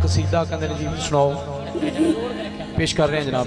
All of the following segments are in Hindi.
कसीदा कहते जी सुनाओ पेश कर रहे हैं जनाब।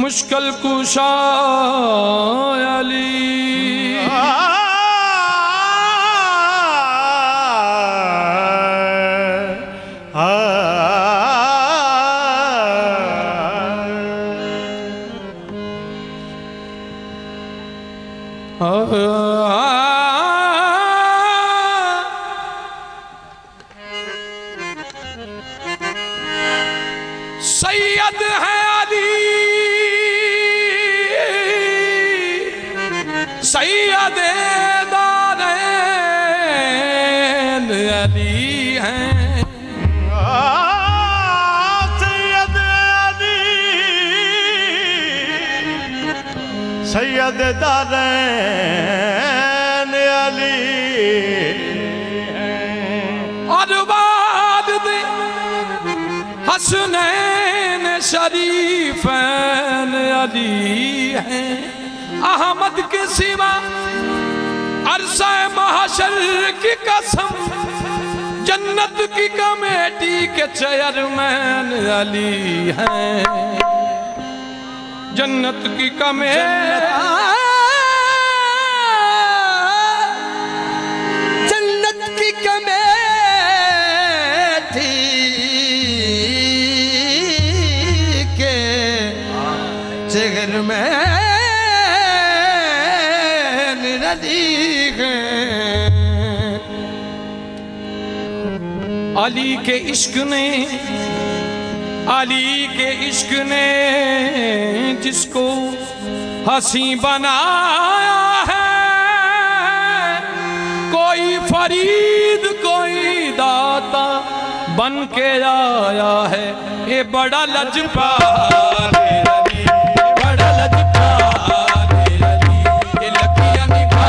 मुश्किल कुशा अली सैयद है सैयद दारैन अली हैं। सैयद अली सैयद दारैन अली और बाद दे हसनैन शरीफैन अली हैं। अहमद के सिवा अरसा महशर की कसम जन्नत की कमेटी के चेयरमैन अली हैं। जन्नत की कमेटी जन्नत की कमेटी के चेयरमैन अली के इश्क ने अली के इश्क ने जिसको हंसी बनाया है। कोई फरीद कोई दाता बन के आया है। ये बड़ा लजपाल अली बड़ा लजपाल अली ये लकियां निभा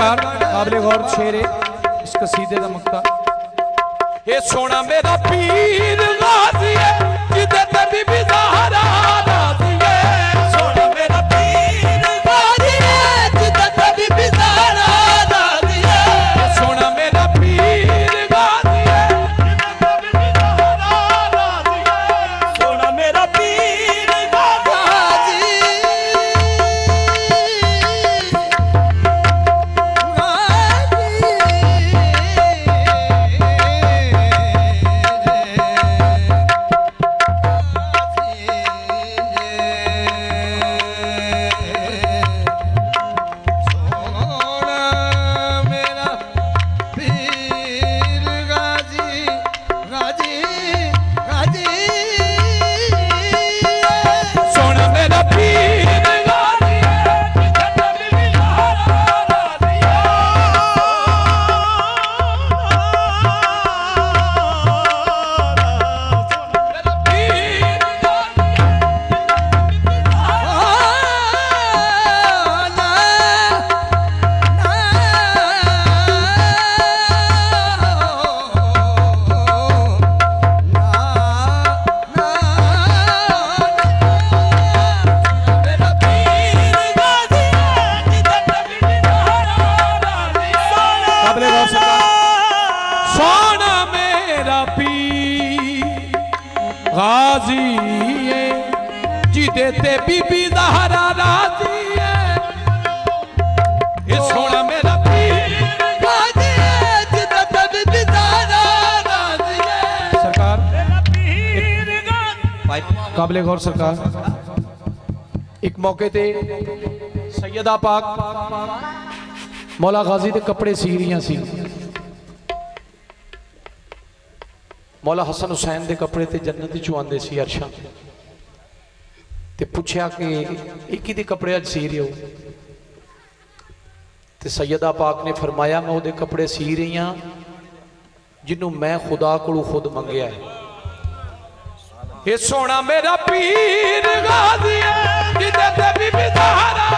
सरकार काबिल गौर शेर है इस कसीदे का मक्ता। ये सोना मेरा पीर गाजी है जिदे ते बीबी ज़हरा राज़ी है। सोना मेरा पीर गाजी है जिदे ते बीबी ज़हरा राज़ी है। सोना मेरा पीर गाजी है जिदे ते बीबी ज़हरा राज़ी है। सोना मेरा पीर गाजी गाजी है जिदे ते बीबी ज़हरा राज़ी है। ये सोना मेरा पीर गाजी है जिदे ते बीबी ज़हरा राज़ी है। सरकार काबिल गौर सरकार एक मौके ते सैयदा पाक मौला गाजी दे कपड़े सी रही सी। मौला हसन हुसैन के कपड़े ते जन्नत चो आते सी अरशा ते पुछया कि एक ही कपड़े अज सी रहे हो ते सैयदा पाक ने फरमाया मैं वो कपड़े सी रही हाँ जिन्हों मैं खुदा को खुद मंगया है। ये सोना मेरा पीर गाजी है जिदे ते बीबी ज़हरा